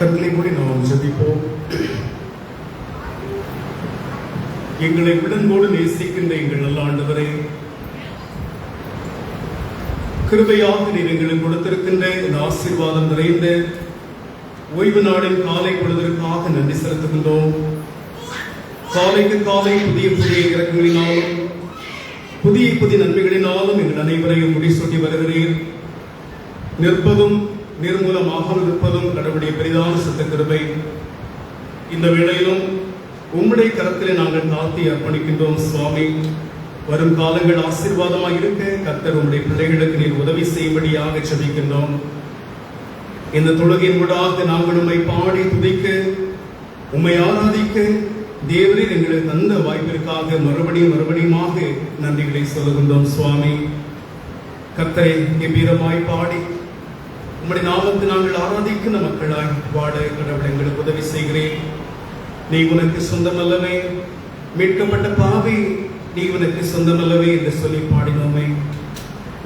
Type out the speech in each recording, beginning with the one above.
கண்களை மூடி நாம் ஜெபிப்போம். எங்களை விடங்கோடு நேசிக்கின்ற எங்கள் நல்ல ஆண்டவரே, கிருபையாக நீர் எங்களுக்கு கொடுத்திருக்கின்ற இந்த ஆசீர்வாதம் நிறைந்த ஓய்வு நாளின் காலை பொழுதற்காக நன்றி செலுத்துகின்றோம். காலைக்கு காலை புதிய புதிய இறக்கங்களினாலும் புதிய புதிய நன்மைகளினாலும் எங்கள் அனைவரையும் முடிசூட்டி வருகிறீர். நிற்பதும் நிர்மூலமாக இருப்பதும் கடவுளுடைய பெரிதான சுத்த கிருபை. இந்த வேளையிலும் உம்முடைய கரத்திலே நாங்கள் தாழ்த்தி அர்ப்பணிக்கின்றோம் சுவாமி. வரும் காலங்கள் ஆசீர்வாதமாக இருக்க கர்த்தர் உம்முடைய பிள்ளைகளுக்கு நீர் உதவி செய்யும்படியாக ஜெபிக்கின்றோம். இந்த தொழுகையின் ஊடாக நாங்கள் உம்மை பாடி துதிக்க, உம்மை ஆராதிக்க தேவரீர் எங்களுக்கு தந்த வாய்ப்பிற்காக மறுபடியுமாக நன்றிகளை சொல்லுகின்றோம் சுவாமி. கர்த்தரை கம்பீரமாய் பாடி உம்முடைய நாமத்தை நாங்கள் ஆராதிக்கின்ற மக்களாய் வாட கடவுள் எங்களுக்கு உதவி செய்கிறேன். நீ உனக்கு சொந்தமல்லவே, மீட்கப்பட்ட பாவி நீ உனக்கு சொந்தமல்லவே என்று சொல்லி பாடினோமே.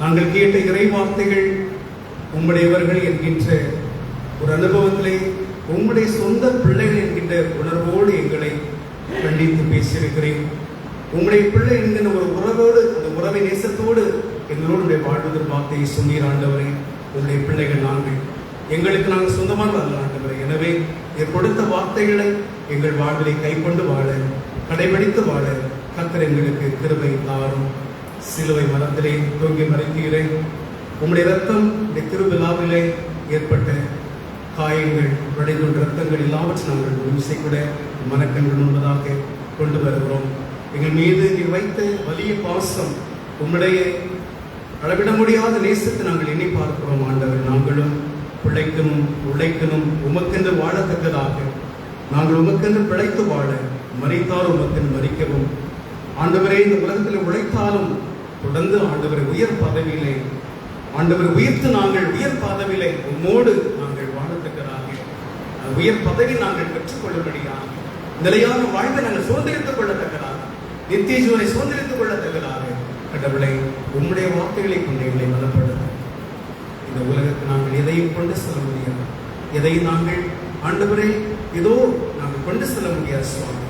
நாங்கள் கேட்ட இறை வார்த்தைகள் உம்முடையவர்கள் என்கின்ற ஒரு அனுபவத்திலே உம்முடைய சொந்த பிள்ளைகள் என்கின்ற உணர்வோடு எங்களை கண்டித்து பேசியிருக்கிறேன். உம்முடைய பிள்ளை என்கின்ற ஒரு உறவோடு, அந்த உறவை நேசத்தோடு எங்களோடு வாழ்வதற்கு வார்த்தையை சொன்னீர் ஆண்டவரே. உங்களுடைய பிள்ளைகள் நாங்கள், எங்களுக்கு நாங்கள் சொந்தமாக அல்ல ஆண்டவரே. எனவே கொடுத்த வார்த்தைகளை எங்கள் வாழ்விலை கைக்கொண்டு வாழ, கடைபிடித்து வாழ கர்த்தர் எங்களுக்கு கிருபை தாரும். சிலுவை மரத்திலே தூங்கி மறைத்தீரே, உம்முடைய ரத்தம் இந்த திருவிழாவிலே ஏற்பட்ட காயங்கள், வடைகள், ரத்தங்கள் எல்லாவற்றையும் நாங்கள் ஒரு விசைக்கூட மனக்கண்கள் உண்பதாக கொண்டு வருகிறோம். எங்கள் மீது நீர் வைத்த வலிய பாசம், உம்முடைய அளவிட முடியாத நேசத்தை நாங்கள் எண்ணி பார்க்கிறோம் ஆண்டவர். நாங்களும் பிழைக்கணும், உழைக்கணும், உமக்கென்று வாழத்தக்கதாக நாங்கள் உமக்கென்று பிழைத்து வாழ, மறித்தாலும் உமக்கென்று மறிக்கவும் ஆண்டவரே. இந்த உலகத்தில் உழைத்தாலும் தொடர்ந்து ஆண்டவரை உயர் பதவியிலே ஆண்டவரை உயர்த்து நாங்கள் உயர் பதவியிலே உம்மோடு நாங்கள் வாழத்தக்கதாக, உயர் பதவி நாங்கள் பெற்றுக்கொள்ளும்படியாக, நிலையான வாழ்வை நாங்கள் சுதந்திரித்துக் கொள்ளத்தக்கதாக, நித்திய ஜீவனை சுதந்திரித்துக் கொள்ளத்தக்கதாக கடவுளை உம்முடைய வார்த்தைகளை கொண்டு எங்களை பலப்படுத்த. இந்த உலகத்தில் நாங்கள் எதையும் கொண்டு செல்ல முடியாது, எதையும் நாங்கள் ஆண்டவரை இதோ நாங்கள் கொண்டு செல்ல முடியாது சுவாமி.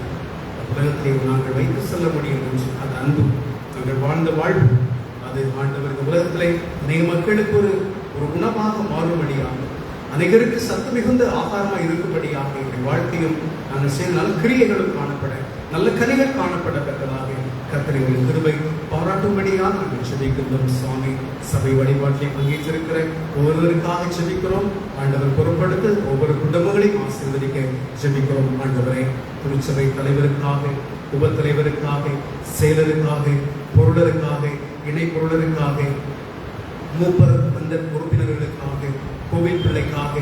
உலகத்தை நாங்கள் வைத்து செல்ல முடியும் என்று அது அன்பு, நாங்கள் வாழ்ந்த வாழ்வு அது ஆண்டவர் இந்த உலகத்திலே அநேக மக்களுக்கு ஒரு உணவாக மாறும்படியாக, அநேகருக்கு சத்து மிகுந்த ஆகாரமாக இருக்கும்படியாக எங்கள் வாழ்க்கையும் நாங்கள் செய்த நல்ல கிரியைகளும் காணப்பட, நல்ல கனிகள் காணப்படத்தக்கதாக கர்த்தரை ஒரு கிருபை பாராட்டும்படியாக நாங்கள் ஜெபிக்கின்றோம் சுவாமி. சபை வழிபாட்டிலே பங்கேற்றிருக்கிற ஒவ்வொருவருக்காக ஜெபிக்கிறோம் ஆண்டவர். பொறுப்படுத்த ஒவ்வொரு குடும்பங்களையும் ஆசீர்வதிக்க ஜெபிக்கிறோம் ஆண்டவரை. திருச்சபை தலைவருக்காக, உபத்தலைவருக்காக, செயலருக்காக, பொருளருக்காக, இணை பொருளருக்காக, மூப்பர் வந்த உறுப்பினர்களுக்காக, கோவில் பிள்ளைக்காக,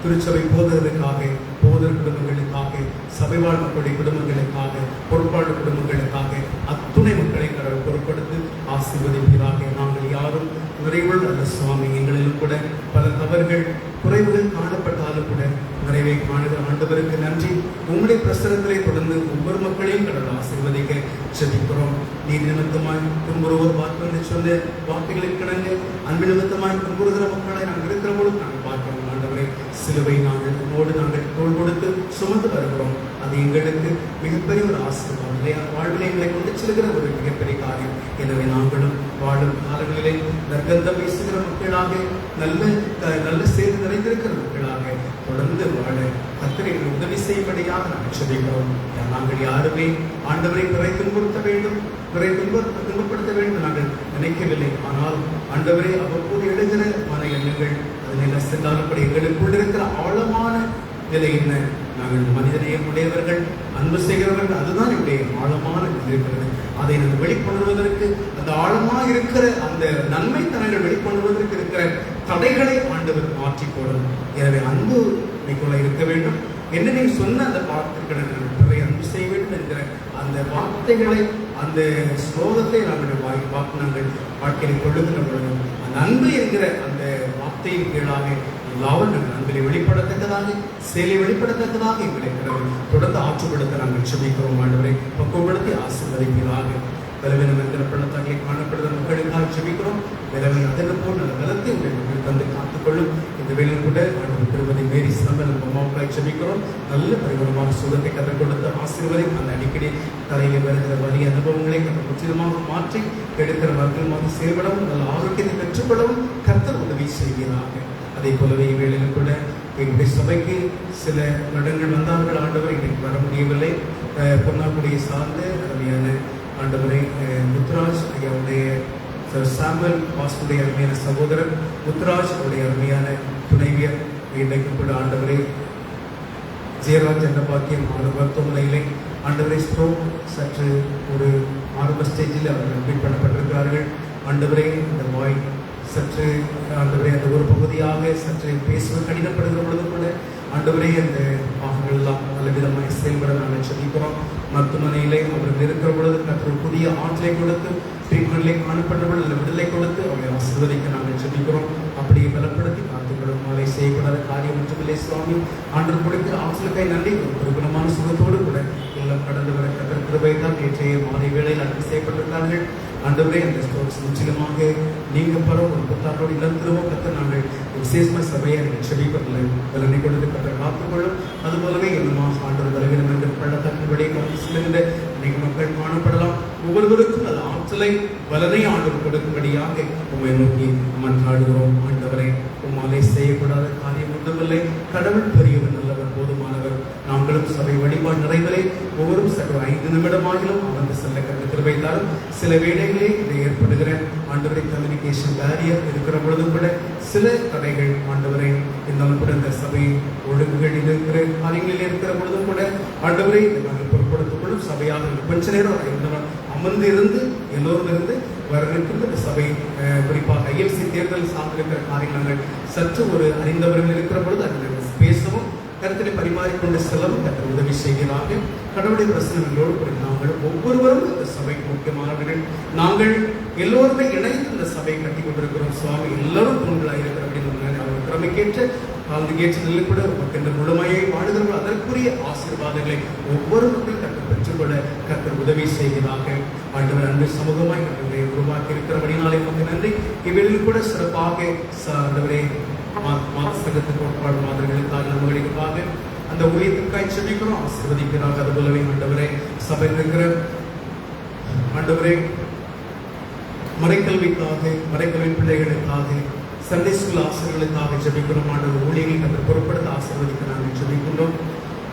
திருச்சபை போதகருக்காக, போதர் குடும்பங்களுக்காக, சபை வாழ் மக்களுடைய குடும்பங்களுக்காக, பொறுப்பாளர் குடும்பங்களுக்காக அத்துணை மக்களை கடவுள் பொறுப்படுத்தி ஆசீர்வதிப்பதாக. நாங்கள் யாரும் நிறைவுள்ள அல்ல சுவாமி. எங்களிலும் கூட பல தவறுகள், குறைவுகள் காணப்பட்டாலும் கூட நிறைவை காணுகிற ஆண்டவருக்கு நன்றி. உங்களுடைய பிரசனத்திலே தொடர்ந்து ஒவ்வொரு மக்களையும் கடவுள் ஆசீர்வதிக்க ஜெபிக்கிறோம். நீதி நிமித்தமாய் துன்புறுவோர் பார்க்க சொன்ன வார்த்தைகளுக்கு கிடங்க அன்பு நிமித்தமாய் துன்புறுகிற மக்களை நாங்கள் இருக்கிற பொழுது நாங்கள் பார்க்கிறோம் ஆண்டவரை. சிலுவை நாங்கள் உன்னோடு நாங்கள் தோள் கொடுத்து சுமந்து வருகிறோம். அது எங்களுக்கு மிகப்பெரிய ஒரு ஆசீர்வாதம், வாழ்விலை எங்களை கொண்டு செல்கிற ஒரு மிகப்பெரிய காரியம். எனவே நாங்களும் வாழும் காலங்களிலே நற்கந்தம் பேசுகிற மக்களாக, நல்ல சேர்ந்து நிறைந்திருக்கிற மக்களாக தொடர்ந்து வாழ கர்த்தரை உதவி செய்யும்படியாக நாங்கள் ஜெபிக்கிறோம். நாங்கள் யாருமே ஆண்டவரை பிறை துன்புறுத்த வேண்டும், பிறை துன்பப்படுத்த வேண்டும் நாங்கள் நினைக்கவில்லை. ஆனால் ஆண்டவரை அவ்வப்போது எழுகிற மன எண்ணங்கள் அதனை நசிந்தாலும்படி எங்களுக்குள் இருக்கிற ஆழமான நிலை என்ன? நாங்கள் மனிதநேயம் உடையவர்கள், அன்பு செய்கிறவர்கள், அதுதான் என்னுடைய ஆழமான இருக்கிறது. அதை நாங்கள் வெளிக்கொண்டுவதற்கு, அந்த ஆழமாக இருக்கிற அந்த நன்மைத்தனங்கள் வெளிக்கொண்டுவதற்கு இருக்கிற தடைகளை ஆண்டவர் மாற்றி போடணும். எனவே அன்பு இன்னைக்குள்ள இருக்க வேண்டும். என்ன நீ சொன்ன அந்த வார்த்தைகளை அன்பு செய்ய வேண்டும் என்கிற அந்த வார்த்தைகளை, அந்த ஸ்லோகத்தை நாங்கள் நாங்கள் வாழ்க்கையை கொள்ளுகிற பொழுது அந்த அன்பு என்கிற அந்த வார்த்தையின் கீழாக எல்லாரும் நாங்கள் அன்பிலை வெளிப்படத்தக்கதாக, செயலை வெளிப்படத்தக்கதாக எங்களை தொடர்ந்து ஆற்றுப்படுத்த நாங்கள் ஜெபிக்கிறோம் ஆண்டவரை. பக்குவப்படுத்தி ஆசீர்வதிப்பீராக. பலவீனம் என்கிற பள்ளத்தாக்கிலே காணப்படுகிற மக்களுக்காக ஜெபிக்கிறோம். பலவீனம் அதற்கு போல் நல்ல பலத்தை உடைய மக்கள் தந்து காத்துக்கொள்ளும். இந்த வேளையில் கூட ஆண்டவர் திருமதி மேரி சிலம்பல் அம்மாவுக்காக ஜெபிக்கிறோம். நல்ல பரிபூர்ணமான சுகத்தை கற்றுக் கொடுத்து ஆசீர்வதியும். அந்த அடிக்கடி தலையில் வருகிற வலிய அனுபவங்களை கற்று முற்றிலுமாக மாற்றி எடுக்கிற மக்களுமாக செயல்படவும் நல்ல ஆரோக்கியத்தை பெற்றுக்கொள்ளவும் கர்த்தர் உதவி செய்கிறார்கள். அதே போலவே இவ்வேளையில் கூட எங்களுடைய சபைக்கு சில வருடங்கள் வந்தார்கள். ஆண்டவர் இன்றைக்கு வர முடியவில்லை. பொன்னாக்குடியை சார்ந்த அருமையான ஆண்டவரை முத்துராஜ் ஐயாவுடைய சாம்பல் வாசுடைய அருமையான சகோதரர் முத்துராஜ் அவருடைய அருமையான துணைவியர் இன்றைக்கு கூட ஆண்டவரை ஜெயராஜ் என்ற பாக்கியம் மருத்துவமனையிலே ஆண்டவரை ஸ்ட்ரோக் சற்று ஒரு ஆரம்ப ஸ்டேஜில் அவர்கள் அட்மிட் பண்ணப்பட்டிருக்கிறார்கள். ஆண்டவரை அந்த வாய் சற்று ஆண்டவரை அந்த ஒரு பகுதியாக சற்று பேசுவது கடினப்படுகிற பொழுது கூட ஆண்டவரே அந்த பாகங்கள் எல்லாம் நல்ல விதமாக செயல்பட நாங்கள் ஜெபிக்கிறோம். மருத்துவமனையிலே அவர்கள் இருக்கிற பொழுது கர்த்தர் புதிய ஆற்றலை கொடுத்து ட்ரீட்மெண்ட்லே காணப்பட்ட பொழுது விடுதலை கொடுத்து அவரை ஆசீர்வதிக்க நாங்கள் ஜெபிக்கிறோம். அப்படியே பலப்படுத்தி காத்துக்கொள்ளும். மாலை செய்யப்படாத காரியம் ஒன்றுமில்லை சுவாமி. ஆண்டவர் கொடுக்கிற ஆற்றலுக்காய் நன்றி. ஒரு குணமான சுகத்தோடு கூட எல்லாம் கடந்து வர கர்த்தர் கிருபை தான் நேற்றைய மாலை வேளையில் அனுப்பி செய்யப்பட்டிருக்கிறார்கள். ஆண்டவரே அந்த ஸ்டோர்ஸ் முற்றிலுமாக நீங்க பர ஒரு புத்தாரோடு இழந்துருவோம். கர்த்தர் நாங்கள் விசேஷமாக சபையை செபிப்பதில்லை பலனை கொடுத்து கர்த்தர் காத்துக்கொள்ளும். அதுபோலவே என்னமாக ஆண்டவர் பலவீனம் என்ற பள்ளத்தாக்கின்படியே கடந்து செல்கின்ற அநேக மக்கள் காணப்படலாம். ஒவ்வொருவருக்கும் அது ஆற்றலை பலனை ஆண்டவர் கொடுக்கும்படியாக உண்மை நோக்கி மன்றாடுகிறோம். ஆண்டவரை உம்மாலே செய்யக்கூடாத காரியம் ஒன்றுமில்லை. கடவுள் பெரியவர், நல்லவர், போதுமானவர். நாங்களும் சபை வழிபாடு நிறைவரை ஒவ்வொரு 5 நிமிடமாகிலும் அமர்ந்து செல்ல கற்று கிருபைத்தாலும் சில வேளைகளே இது ஏற்படுகிற ஆண்டவரை கம்யூனிகேஷன் பேரியர் இருக்கிற பொழுதும் கூட சில தடைகள் ஆண்டவரை இருந்தாலும் கூட இந்த சபை ஒழுங்குகள் இருக்கிற காரியங்களில் இருக்கிற பொழுதும் கூட ஆண்டவரை நாங்கள் பொருட்படுத்திக் கொள்ளும். சபையாக கொஞ்ச நேரம் அமர்ந்து இருந்து எல்லோரும் இருந்து வரவிருக்கின்ற இந்த சபை குறிப்பாக ஐஎல்சி தேர்தல் சார்ந்திருக்கிற காரியங்கள் சற்று ஒரு அறிந்தவர்கள் இருக்கிற பொழுது அதில் பேசவும் கருத்திலே பரிமாறிக்கொண்டு செல்லவும் கற்று உதவி செய்கிறார்கள். கடவுளுடைய பிரசனங்களோடு கூட நாங்கள் ஒவ்வொருவரும் இந்த சபைக்கு முக்கியமானவர்கள். நாங்கள் எல்லோருமே இணைந்து இந்த சபையை கட்டி கொண்டிருக்கிறோம் சுவாமி. எல்லாரும் தூண்களாக இருக்கிற அப்படின்னு அவர் திறமைக்கேற்ற காலத்துக்கேற்ற நிலை கூட இந்த முழுமையை வாழுகிறவர்கள் அதற்குரிய ஆசீர்வாதங்களை ஒவ்வொரு மக்களும் கற்று பெற்றுக்கொள்ள கற்று உதவி செய்கிறார்கள். ஆண்டவர் அன்பு சமூகமாய் கற்றவரை உருவாக்கி இருக்கிறபடினாலே நமக்கு நன்றி. இவற்றில் கூட சிறப்பாக ஆண்டவரே மாதத்துக்கு கோட்பாடு மாதிரிகளுக்காக நம்மளுக்காக அந்த ஊழியத்துக்காய் செபிக்கிறோம். ஆசீர்வதிக்கிறாங்க. அதுபோலவே ஆண்டவரே சபையில் இருக்கிற ஆண்டவரே மறைக்கல்விக்காக, மறைக்கல்வி பிள்ளைகளுக்காக, சண்டே ஸ்கூல் ஆசிரியர்களுக்காக ஜெபிக்கிறோம். ஆண்டவர் ஊழியர்கள் அந்த பொருட்படுத்த ஆசீர்வதிக்க நாங்கள் ஜெபிக்கின்றோம்.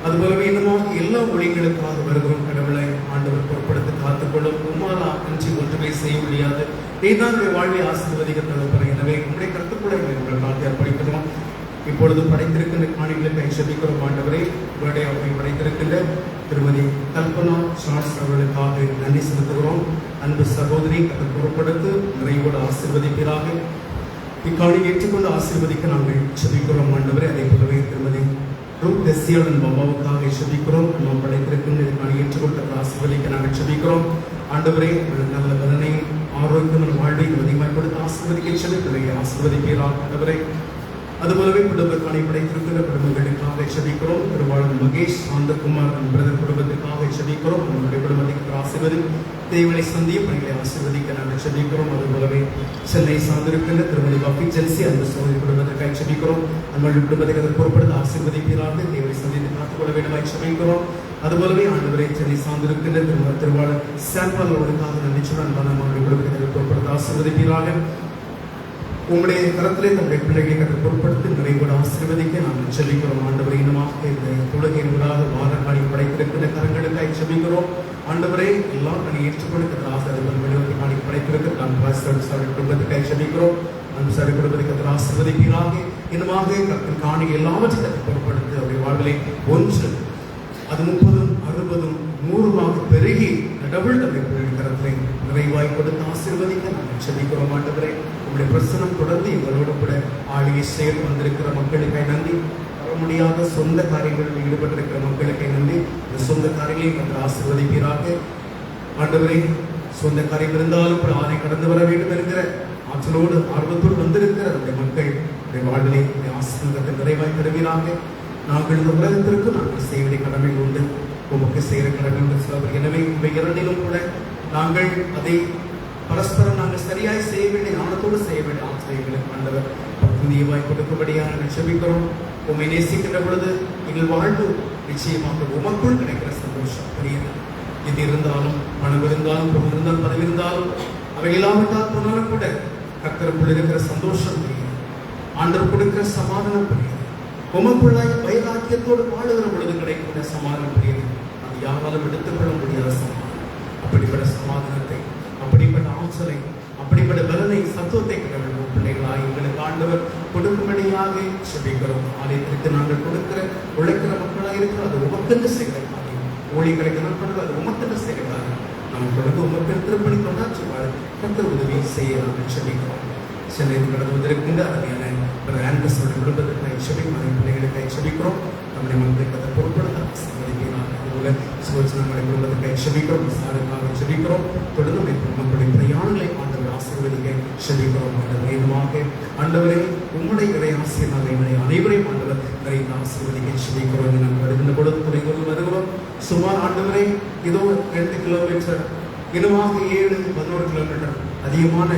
அதுபோலவே இன்னமும் எல்லா ஊழியர்களுக்காக வருகிறோம். கடவுளை ஆண்டவர் பொருட்படுத்த காத்துக்கொள்ளும். உமாரா அஞ்சு ஒன்றுமே செய்ய முடியாது. நீதான் வாழ்வை ஆசீர்வதிக்க. எனவே உங்களுடைய கருத்துக்களை உங்கள் நாட்டை அர்ப்பணிக்கிறோம். இப்பொழுது படைத்திருக்கின்ற காணிகளுக்கு ஜெபிக்கிறோம். ஆண்டவரை உங்களுடைய அவரை படைத்திருக்கின்ற திருமதி கல்பனா சார்ஸ் அவர்களுக்காக நன்றி செலுத்துகிறோம். அன்பு சகோதரி அதை பொருட்படுத்து நிறைவோடு ஆசீர்வதிக்கிறாக. இக்காணியை ஏற்றுக்கொண்டு ஆசீர்வதிக்க நாங்கள் ஜெபிக்கிறோம். ஆண்டவரை அதே போலவே திருமதி ரூபேசியாளன் பாபாவுக்காக ஜெபிக்கிறோம். நாம் படைத்திருக்கின்ற இக்காணியை ஏற்றுக்கொண்டு ஆசீர்வதிக்க நாங்கள் ஜெபிக்கிறோம். ஆண்டவரே நல்ல பலனை ஆரோக்கியமான வாழ்வை அதிகமாக கொடுத்து ஆசீர்வதிக்க செலுத்துவதை ஆசீர்வதிக்கிறார். ஆண்டவரை அதுபோலவே குடும்பக்கானை படைத்திருக்கிற குடும்பங்களுக்காக ஜெபிக்கிறோம். திருவாளன் மகேஷ் ஆந்தகுமார் பிரதர் குடும்பத்திற்காக ஜெபிக்கிறோம். நம்முடைய குடும்பத்திற்கு ஆசீர்வதி தேவனை சந்திய பணிகளை ஆசீர்வதிக்க நாங்கள் ஜெபிக்கிறோம். அதுபோலவே சென்னை சார்ந்திருக்கின்ற திருமதி பப்பி ஜென்சி அந்த சோதரி குடும்பத்திற்காக ஜெபிக்கிறோம். நம்மளுடைய குடும்பத்துக்கு அதை பொறுப்படுத்த ஆசீர்வதிக்கிறார்கள். தேவனை சந்தித்து காத்துக்கொள்ள வேண்டுமாய் ஜெபிக்கிறோம். அதுபோலவே ஆண்டவரை சென்னை சார்ந்திருக்கின்ற திருவாளர் சாம்பலோடுக்காக நன்றி சொல்ல நம்மளுடைய குடும்பத்தை பொறுப்படுத்த ஆசீர்வதிக்கிறார்கள். உங்களுடைய கரத்திலே நம்முடைய பிள்ளைகளை கற்று பொருட்படுத்தி நிறைவோடு ஆசீர்வதிக்க நாங்கள் ஜெபிக்கிறோம். ஆண்டவரை இனமாக இந்த உலகின் ஊடாக வாரக்காணி படைத்திருக்கிற கரங்களுக்காய் ஜெபிக்கிறோம். ஆண்டவரை எல்லாம் நான் ஏற்றுக்கொடுக்கிற ஆசிரியர்கள் காணி படைத்திருக்கிற நான் குடும்பத்துக்காய் ஜெபிக்கிறோம். அந்த சரி குடும்பத்துக்கு ஆசீர்வதிப்பீராக. இனமாக கற்று காணி எல்லாவற்றையும் கற்று பொருட்படுத்தி அவருடைய வாழ்விலை ஒன்று அது 30, 60, 100 பெருகி கடவுள் நம்முடைய கரத்திலே நிறைவாய் கொடுத்து ஆசீர்வதிக்க நாங்கள் ஜெபிக்கிறோம். ஆண்டவரை உங்களுடைய பிரசனம் தொடர்ந்து எங்களோடு கூட ஆளுகை செயல் வந்திருக்கிற மக்களுக்காய் நன்றி. வர முடியாத சொந்த காரியங்களில் ஈடுபட்டிருக்கிற மக்களுக்காய் நன்றி. இந்த சொந்த காரியங்களையும் கற்று ஆசீர்வதிப்பீராக. ஆண்டவரை சொந்த காரியம் இருந்தாலும் கூட ஆணை கடந்து வர வேண்டும் என்கிற ஆற்றலோடு ஆர்வத்தோடு வந்திருக்கிற அந்த மக்கள் வாழ்விலை ஆசீர்வாதத்தை நிறைவாய் தருவீராக. நாங்கள் இந்த உலகத்திற்கு நாங்கள் செய்வதை கடமை உண்டு, உமக்கு செய்கிற கடமை உண்டு. எனவே இவை இரண்டிலும் கூட நாங்கள் அதை பரஸ்பரம் நாங்கள் சரியாய் செய்ய வேண்டிய ஞானத்தோடு செய்ய வேண்டிய ஆசிரியர்களுக்கு ஆண்டவர் புதியவாய் கொடுக்கும்படியாக நாங்கள் செபிக்கிறோம். உண்மை நேசிக்கின்ற பொழுது எங்கள் வாழ்வு நிச்சயமாக உமக்குள் கிடைக்கிற சந்தோஷம் பெரியது. இது இருந்தாலும் பணம் இருந்தாலும் பொருள் இருந்தாலும் பதவி இருந்தாலும் அவை இல்லாவிட்டால் போனாலும் கூட கர்த்தருக்குள் இருக்கிற சந்தோஷம் பெரியது. ஆண்டவர் கொடுக்கிற சமாதானம் பெரியது. உமக்குள்ளாய் வைராக்கியத்தோடு வாழுகிற பொழுது கிடைக்கிற சமாதானம் பெரியது. அது யாராலும் எடுத்துக்கொள்ள முடியாத சமாதானம். அப்படிப்பட்ட சமாதானத்தை, அப்படிப்பட்ட ஆற்றலை, அப்படிப்பட்ட பலனை, சத்துவத்தை கடவுள் பிள்ளைகளாய் எங்களுக்கு ஆண்டவர் கொடுக்கும்படியாக செபிக்கிறோம். ஆலயத்திற்கு நாங்கள் கொடுக்கிற உழைக்கிற மக்களாக இருக்கிற அது உமக்கென்று செய்கிறார்கள். ஊழியர்களை கணப்படுவது அது உமக்கென்று செய்கிறார்கள். நாம் தொடர்ந்து உமக்கு திருப்பணி கொண்டாற்றுவார் கர்த்தர் உதவி செய்ய நாங்கள் செபிக்கிறோம். சென்னையில் கடந்து வந்திருக்கின்ற அருமையான ஆண்டர்ஸோட குடும்பத்திற்காக செபிக்கிறோம். பிள்ளைகளுக்காக செபிக்கிறோம். நம்முடைய மக்களை கதை பொருட்படுத்த சம்மதிக்கிறார். அதுபோல சுவச்சனங்களை குடும்பத்துக்காக செபிக்கிறோம். விசாரணைக்காக செபிக்கிறோம். தொடர்ந்து மக்களுடைய பிரயாணங்களை ஆண்டவர் ஆசீர்வதிக்க செபிக்கிறோம். வேகமாக ஆண்டவரை உம்முடைய இறை ஆசீர்வாத எங்களை அனைவரையும் ஆண்டவர் நிறைய ஆசீர்வதிக்க செபிக்கிறோம். நாங்கள் வருகின்ற பொழுது துணை கொண்டு வருகிறோம். சுமார் ஆண்டவரை இதோ 2 கிலோமீட்டர், இனமாக 7-11 கிலோமீட்டர், அதிகமான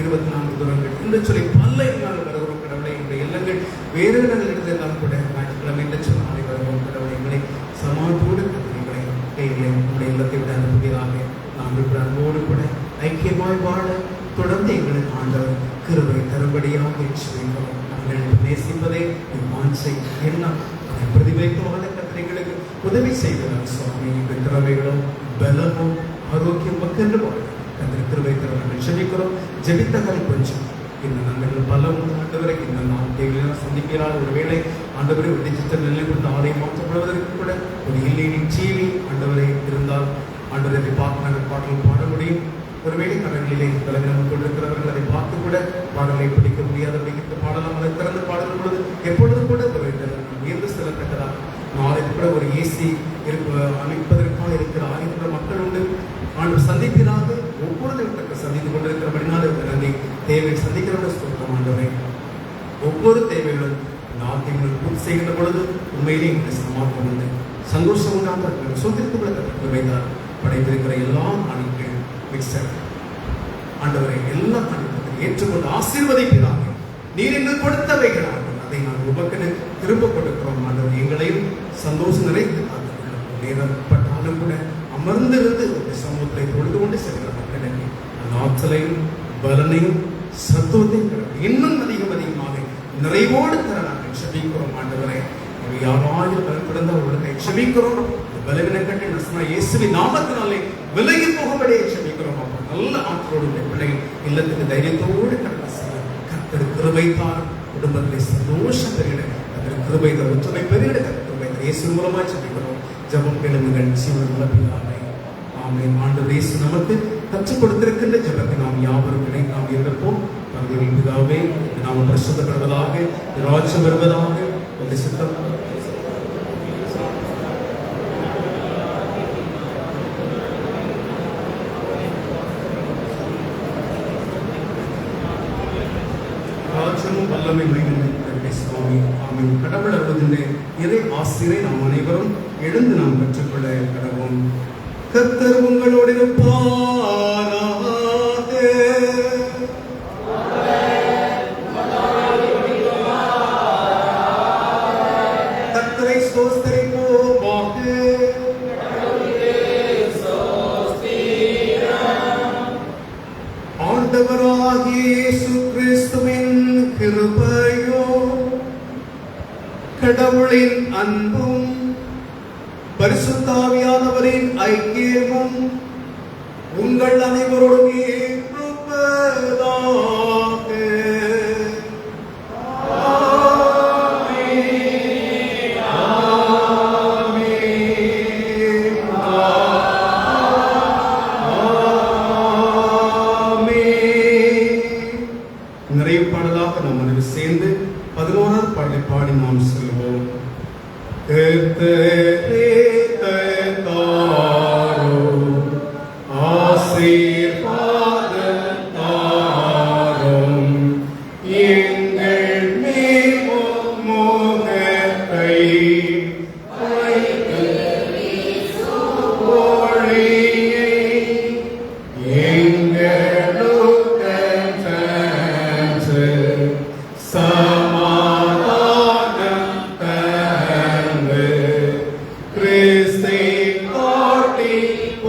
24 தூரங்கள் என்று சொல்லி பல நாங்கள் வருகிறோம். கடவுளை எங்களுடைய இல்லங்கள் வேறு இடங்கள் எடுத்தாலும் கூட ஞாயிற்றுக்கிழமை என்று சொன்னால் வருகிறோம். கடவுளை எங்களை சமாதோடு எங்களை கைகளை உங்களுடைய இல்லத்தை விட அனுப்புவதாக நாங்கள் அன்போடு கூட ஐக்கியமாய் வாழ தொடர்ந்து எங்களுக்கு ஆண்டவர் கிருபை தரும்படியாக செய்கிறோம். நாங்கள் நேசிப்பதே மான்சை எண்ணம் அதை பிரதிபலிக்கமான கத்திரைகளுக்கு உதவி செய்கிறார். சுவாமி எங்கள் திறமைகளும் பலமும் ஆரோக்கியம் மக்கள் வாழ்க்கை கிருபை தருவார்கள் செபிக்கிறோம். ஜெபித்தகள் கொஞ்சம் இன்னும் நாங்கள் பலம் ஆண்டவரை இந்த தேவையான சந்திக்கிறார். ஒருவேளை ஆண்டவரை ஒரு டிஜிட்டல் நிலை கொண்டு ஆலயம் மாற்றப்படுவதற்கு கூட ஒரு இல்லையின் டிவி ஆண்டவரை இருந்தால் ஆண்டவரை பார்த்து நாங்கள் பாடல் பாட முடியும். ஒருவேளை கடலிலே தலைவர்கள் கொண்டிருக்கிறவர்கள் அதை பார்த்து கூட பாடலை பிடிக்க முடியாத படிக்கிற பாடலாம். அதை திறந்து பாடலும் பொழுது எப்பொழுதும் கூட உயர்ந்து செல்லத்தக்கதாக நாளைக்கு கூட ஒரு ஏசி அமைப்பதற்காக இருக்கிற ஆயிரத்துல மக்கள் உண்டு. ஆண்டு சந்திப்பினாக ஒவ்வொரு சந்தித்துக் கொண்டிருக்கிறபடினால நன்றி. தேவை சந்திக்கிறவங்க சொல்றோம். ஆண்டவரை ஒவ்வொரு தேவைகளும் நாட்டின் பூர்த்தி செய்கின்ற பொழுது உண்மையிலே எங்களுக்கு சமாதானம் உண்டு, சந்தோஷம் உண்டாக சொத்திற்கு வைத்தார். படைத்திருக்கிற எல்லா காணிக்கையும் மிக்சர் ஆண்டவரை எல்லா காணிக்கையும் ஏற்றுக்கொண்டு ஆசீர்வதிக்கிறாங்க. நீர் எங்களுக்கு கொடுத்தவைகிறார்கள் அதை நான் உபக்கென திரும்ப கொடுக்கிறோம். ஆண்டவர் எங்களையும் சந்தோஷம் நிறைத்து காத்துக்கொள்ளும். நேரப்பட்டாலும் கூட அமர்ந்திருந்து ஒரு சமூகத்தை பொழுது கொண்டு செல்கிற மக்களுக்கு அந்த ஆற்றலையும் பலனையும் சத்துவத்தையும் இன்னும் அதிகமாக நிறைவோடு தர நாங்கள் செபிக்கிறோம். ஆண்டவரை யாராவது பலப்படுத்த அவர்களுக்கு செபிக்கிறோம். பலவினை கட்டி நசனா இயேசுவின் நாமத்தினாலே விலகி போகும்படியே செபிக்கிறோம். நல்ல ஆற்றலோடு பிள்ளைகள் இல்லத்துக்கு தைரியத்தோடு கடந்து செல்ல கர்த்தர் கிருபை தார். குடும்பத்திலே சந்தோஷம் பெருகிட கர்த்தர் கிருபை தர, ஒற்றுமை பெருகிட கர்த்தர் கிருபை தர. இயேசு மூலமா செபிக்கிறோம். ஜெபம் கேளுங்கள் ஜீவனுள்ள ஆமென். ஆண்டவர் இயேசு நமக்கு கற்றுக் கொடுத்திருக்கின்ற ஜெபத்தை நாம் யாவரும் இணைந்து நாம் இருப்போம். தந்தையின் பிதாவே, நாம் பரிசுத்தப்படுவதாக, ராஜ்யம் வருவதாக, உம்முடைய சித்தம் ராஜ்யமும் வல்லமை மகிமையும் சுவாமி. ஆமென். கடவுள் அருள்வதிலே இறை ஆசிரை நாம் அனைவரும் எழுந்து நாம் பெற்றுக்கொள்ள கடவோம். கர்த்தர் உங்களோடு இருப்பாராக. கர்த்தரை ஸ்தோத்திரிப்போமாக. ஆண்டவராகிய இயேசு கிறிஸ்துவின் கிருபையோ கடவுளின் அன்பும் பரிசுத்த ஆவியானவரின் ஐக்கியமும் உங்கள் அனைவரோடும் இருப்பதாக. நிறைவு பாடலாக நாம் அனைவரும் சேர்ந்து 11ஆவது பாடலை பாடி நாம் செல்வோம். கர்த்தரே தாரோ ஆசீர்வாதம்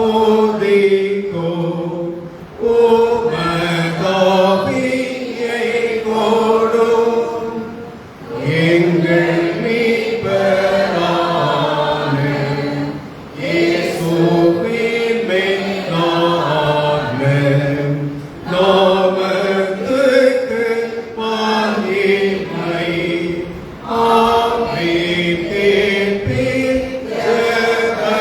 போதிக்கோ உமதாவியை கொடும் எங்கள் மீட்பரான இயேசுவின் மேலான நாமத்துக்கு மகிமை. ஆமென். கேட்பீர் ஜெபத்தை.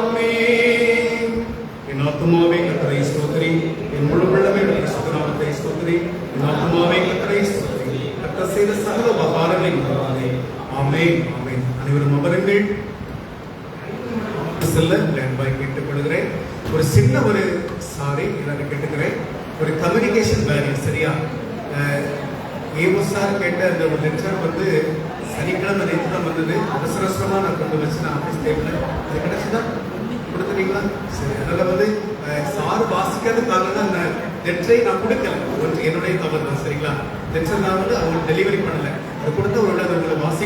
ஆமென். என் ஆத்துமாவே கர்த்தரை ஸ்தோத்திரி, என் முழு உள்ளமே உம்முடைய சுத்த நாமத்தை ஸ்தோத்திரி. என் ஆத்துமாவே கர்த்தரை ஸ்தோத்திரி, கர்த்தர் செய்த சகல உபகாரங்களை மறவாதே. ஆமென். ஆமென். அனைவரும் அமருங்கள். செல்ல அன்பாய் கேட்டுக்கொள்கிறேன். ஒரு சின்ன சாரி எல்லாரும் கேட்டுக்கிறேன். ஒரு கம்யூனிகேஷன் பேரியர், சரியா? ஏமோசார் கேட்ட அந்த ஒரு லெக்சர் வந்து சனிக்கிழமை நேற்று தான் வந்தது. அவசரமா நான் கொண்டு வச்சு ஆஃபீஸ் டேபிள் அது கிடைச்சுதான் கொடுத்துட்டீங்களா? சரி. அதனால வந்து சார் வாசிக்கிறதுக்காக தான் அந்த லெட்டரை நான் கொடுக்கல. என்னுடைய தவறு தான், சரிங்களா? லெக்சர் நான் வந்து அவங்க டெலிவரி பண்ணல. அது கொடுத்த ஒரு உங்களை வாசி